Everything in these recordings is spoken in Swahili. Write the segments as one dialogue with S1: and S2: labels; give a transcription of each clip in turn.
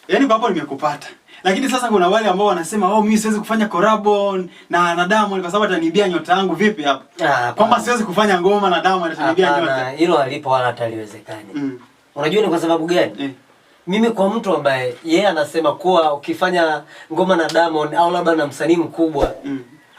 S1: Yaani kwa hapo nimekupata. Lakini sasa kuna wale ambao wanasema mimi siwezi kufanya collab na Diamond kwa sababu ataniibia nyota yangu. Vipi hapo? Kwamba siwezi kufanya ngoma na Diamond ataniibia nyota.
S2: Hapana, hilo halipo wala hataliwezekani. Unajua ni kwa sababu gani? Mimi kwa mtu ambaye yeye anasema kuwa ukifanya ngoma na Diamond au labda na msanii mkubwa.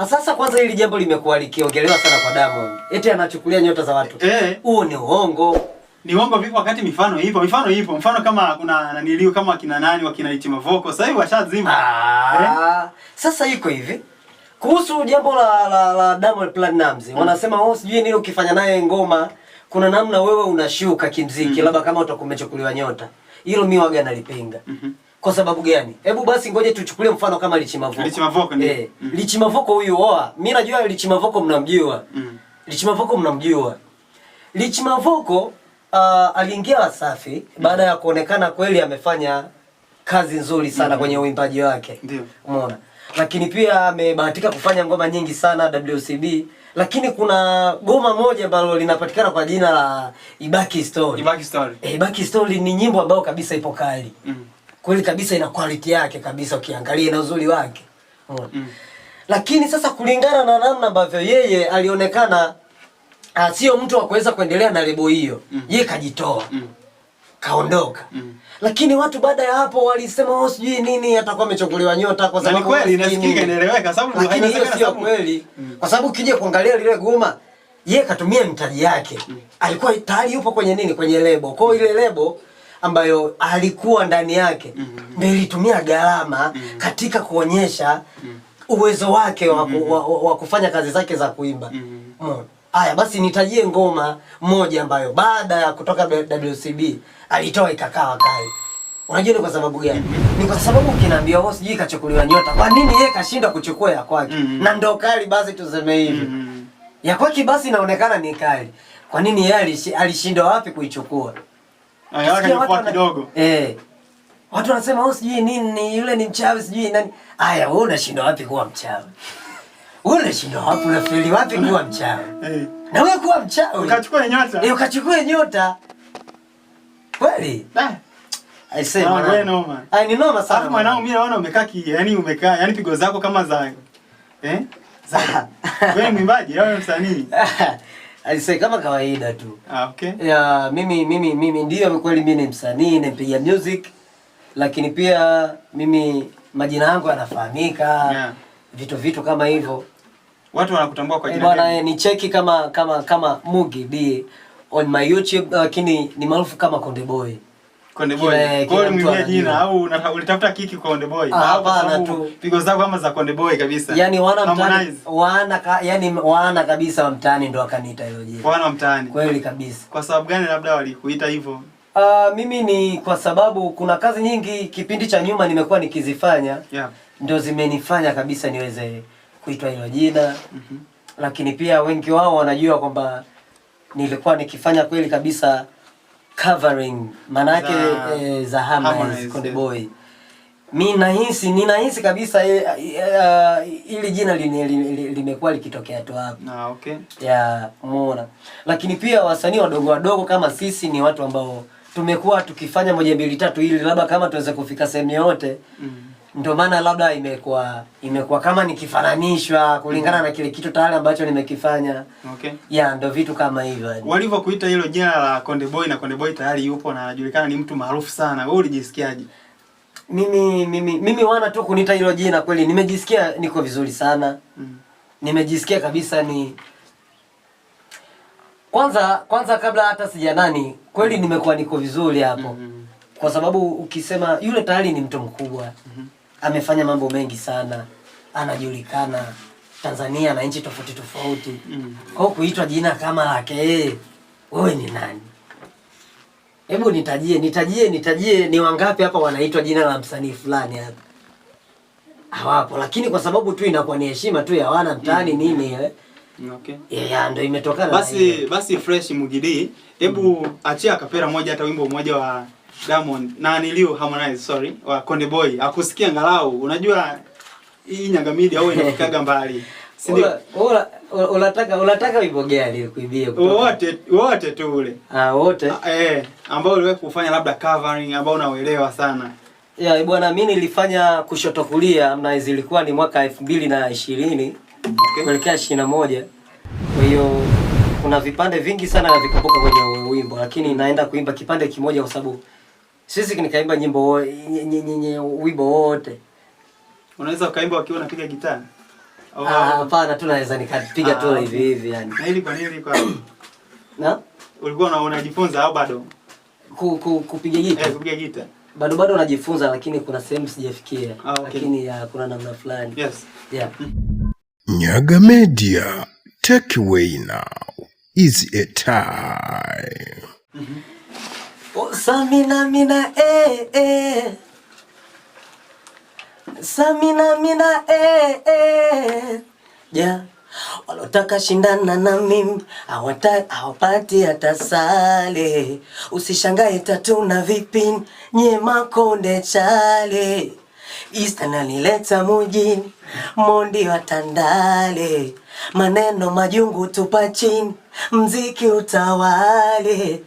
S2: Sasa kwanza hili jambo limekuwa likiongelewa sana kwa Diamond. Eti anachukulia nyota za watu. Huo ni uongo.
S1: Ni uongo vipi wakati mifano ipo? Mifano ipo. Mfano kama kuna naniliu kama kina nani wakina Rich Mavoko. Sasa hivi washazima.
S2: Sasa iko hivi. Kuhusu jambo la Diamond Platnumz, wanasema sijui nini ukifanya naye ngoma kuna namna wewe unashuka kimziki labda kama utakuwa umechukuliwa nyota. Hilo mimi waga nalipinga. Kwa sababu gani? Hebu basi ngoje tuchukulie mfano kama Rich Mavoko.
S1: Rich Mavoko ndio.
S2: Rich Mavoko huyu mimi najua Rich Mavoko mnamjua. Rich Mavoko mnamjua. Rich Mavoko aliingia Wasafi baada ya kuonekana kweli amefanya kazi nzuri sana kwenye uimbaji wake.
S1: Ndio.
S2: Umeona? Lakini pia amebahatika kufanya ngoma nyingi sana WCB, lakini kuna goma moja ambalo linapatikana kwa jina la Ibaki Story.
S1: Ibaki Story.
S2: Ibaki Story ni nyimbo ambayo kabisa ipo kali. Kweli kabisa ina quality yake kabisa ukiangalia na uzuri wake. Lakini sasa kulingana na namna ambavyo yeye alionekana sio mtu wa kuweza kuendelea na lebo hiyo. Yeye kajitoa. Kaondoka. Lakini watu baada ya hapo walisema sijui nini atakuwa amechukuliwa nyota kwa sababu
S1: kweli inasikika inaeleweka sababu
S2: lakini hiyo sio kweli. Kwa sababu ukija kuangalia lile goma yeye katumia mtaji yake. Alikuwa tayari yupo kwenye nini? Kwenye lebo. Kwa hiyo ile lebo ambayo alikuwa ndani yake ndio ilitumia gharama katika kuonyesha uwezo wake wa kufanya kazi zake za kuimba. Haya basi nitajie ngoma moja ambayo baada ya kutoka WCB alitoa ikakaa kali. Unajua ni kwa sababu gani? Ni kwa sababu ukiniambia sijui kachukuliwa nyota. Kwa nini yeye kashinda kuchukua ya kwake? Na ndo kali basi tuseme hivi. Ya kwake basi inaonekana ni kali. Kwa nini yeye alishinda wapi kuichukua?
S1: Yake kidogo.
S2: Watu wanasema sijui nini yule ni mchawi sijui nani. Aya wewe unashinda wapi kuwa mchawi? Wewe unashinda wapi unafeli wapi kuwa mchawi? Na wewe kuwa mchawi.
S1: Ukachukua nyota.
S2: Ukachukua nyota. Kweli? Aisema
S1: wewe noma.
S2: Ni noma sana.
S1: Hapo mwanangu mimi naona umekaa yani pigo zako kama za za wewe mwimbaji au msanii?
S2: Aisema kama kawaida tu.
S1: Okay.
S2: Ya mimi ndio kweli mimi ni msanii, nimpiga music. Lakini pia mimi majina yangu yanafahamika. Vitu kama hivyo.
S1: Watu wanakutambua kwa jina gani?
S2: Bwana ni cheki kama Mugi B on my YouTube, lakini ni maarufu kama Konde Boy.
S1: Konde Boy. Kwa hiyo mimi jina au ulitafuta kiki kwa Konde Boy?
S2: Hapana tu.
S1: Pigo zako kama za Konde Boy kabisa.
S2: Yaani wana kabisa wa mtaani ndo akaniita hilo jina.
S1: Wana mtaani.
S2: Kweli kabisa.
S1: Kwa sababu gani labda walikuita hivyo?
S2: Mimi ni kwa sababu kuna kazi nyingi kipindi cha nyuma nimekuwa nikizifanya. Ndio zimenifanya kabisa niweze kuitwa hilo jina. Lakini pia wengi wao wanajua kwamba nilikuwa nikifanya kweli kabisa covering maana yake za Harmonize Konde Boy. Mimi ninahisi kabisa ili jina limekuwa likitokea tu hapo.
S1: Okay.
S2: Umeona. Lakini pia wasanii wadogo kama sisi ni watu ambao tumekuwa tukifanya moja mbili tatu ili labda kama tuweze kufika sehemu yote. Ndio maana labda imekuwa kama nikifananishwa kulingana na kile kitu tayari ambacho nimekifanya.
S1: Okay.
S2: Ndio vitu kama hivyo.
S1: Walivyokuita hilo jina la Konde Boy na Konde Boy tayari yupo na anajulikana ni mtu maarufu sana. Wewe ulijisikiaje?
S2: Mimi wana tu kuniita hilo jina kweli nimejisikia niko vizuri sana. Nimejisikia kabisa ni kwanza kabla hata sijanani kweli nimekuwa niko vizuri hapo. Kwa sababu ukisema yule tayari ni mtu mkubwa. Amefanya mambo mengi sana. Anajulikana Tanzania na nchi tofauti tofauti. Kwa kuitwa jina kama lake wewe ni nani? Hebu nitajie ni wangapi hapa wanaitwa jina la msanii fulani hapa? Hawapo, lakini kwa sababu tu inakuwa ni heshima tu ya wana mtaani nini
S1: Okay.
S2: Ndio imetokana
S1: basi fresh Mugidi. Hebu achia kapera moja hata wimbo mmoja wa Diamond na nilio Harmonize wa Konde Boy. Akusikia ngalau. Unajua hii Nyangamidi au inafikaga mbali. Si ndio?
S2: Unataka wimbo gani kuibia
S1: kutoka? Wote tu ule.
S2: Wote.
S1: Ambao uliwe kufanya labda covering ambao unaoelewa sana.
S2: Ya bwana, mimi nilifanya kushoto kulia na zilikuwa ni mwaka 2020 kuelekea 21. Kwa hiyo kuna vipande vingi sana na vikumbuka kwenye wimbo, lakini naenda kuimba kipande kimoja kwa sababu sisi nikaimba nyimbo wimbo wote.
S1: Unaweza ukaimba ukiwa unapiga gitaa?
S2: Hapana, tu naweza nikapiga tu hivi hivi yani.
S1: Na hili kwa nini kwa?
S2: Na?
S1: Ulikuwa unajifunza au bado?
S2: Kupiga gitaa?
S1: Kupiga gitaa.
S2: Bado najifunza, lakini kuna sehemu sijafikia.
S1: Okay.
S2: Lakini kuna namna fulani.
S1: Yes.
S2: Yeah.
S3: Nyaga Media, take away now. Is a time.
S2: Oh, Samina Samina yeah. Walotaka shindana na mimi hawapati hata sale. Usishangae tatu na vipi nye Makonde chale. Easter nalileta mujini Mondi wa Tandale. Maneno majungu tupa chini, mziki utawale.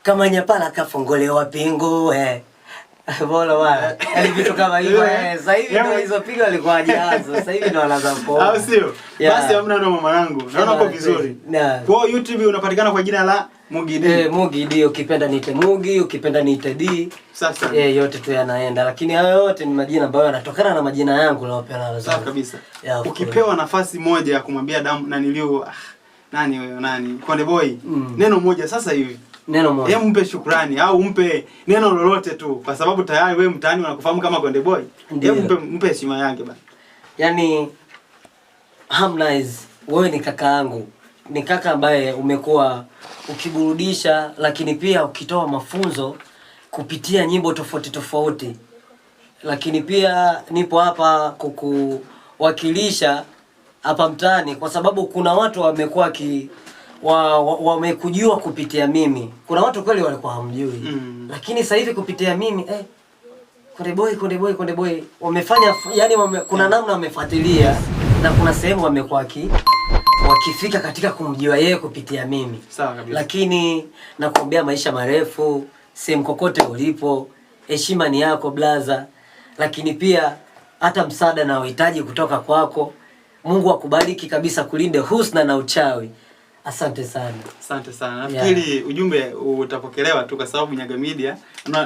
S2: Kama nyapala kafunguliwa pingu Bola wala. Yaani vitu kama hivyo sasa hivi ndio hizo pigo alikuwa hajaanza. Sasa hivi ndio anaanza poa.
S1: Au sio? Basi hamna noma mwanangu. Naona uko vizuri. Kwa YouTube unapatikana kwa jina la Mugi D.
S2: Mugi D, ukipenda niite Mugi, ukipenda niite D.
S1: Sasa.
S2: Yote tu yanaenda. Lakini hayo yote ni majina ambayo yanatokana na majina yangu niliyopenda.
S1: Sawa kabisa. Ukipewa nafasi moja ya kumwambia nani wewe nani? Konde Boy. Neno moja sasa hivi.
S2: Neno moja.
S1: Mpe shukrani au mpe neno lolote tu kwa sababu tayari wewe mtaani wanakufahamu kama Konde Boy. Mpe heshima yake bana.
S2: Yaani Harmonize, wewe ni kaka yangu. Ni kaka ambaye umekuwa ukiburudisha lakini pia ukitoa mafunzo kupitia nyimbo tofauti. Lakini pia nipo hapa kukuwakilisha hapa mtaani kwa sababu kuna watu wamekuwa wamekujua kupitia mimi. Kuna watu kweli walikuwa hamjui. Lakini sasa hivi kupitia mimi Konde Boy wamefanya yani kuna namna wamefuatilia na kuna sehemu wamekuwa wakifika katika kumjua yeye kupitia mimi.
S1: Sawa kabisa.
S2: Lakini nakuombea maisha marefu, sehemu kokote ulipo, heshima ni yako blaza. Lakini pia hata msaada na uhitaji kutoka kwako. Mungu akubariki kabisa, kulinde husna na uchawi. Asante sana.
S1: Asante sana. Nafikiri ujumbe utapokelewa tu kwa sababu Nyaga Media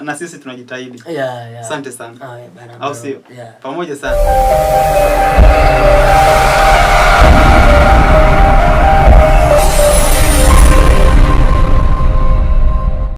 S1: na sisi tunajitahidi. Asante sana. Au sio? Pamoja sana.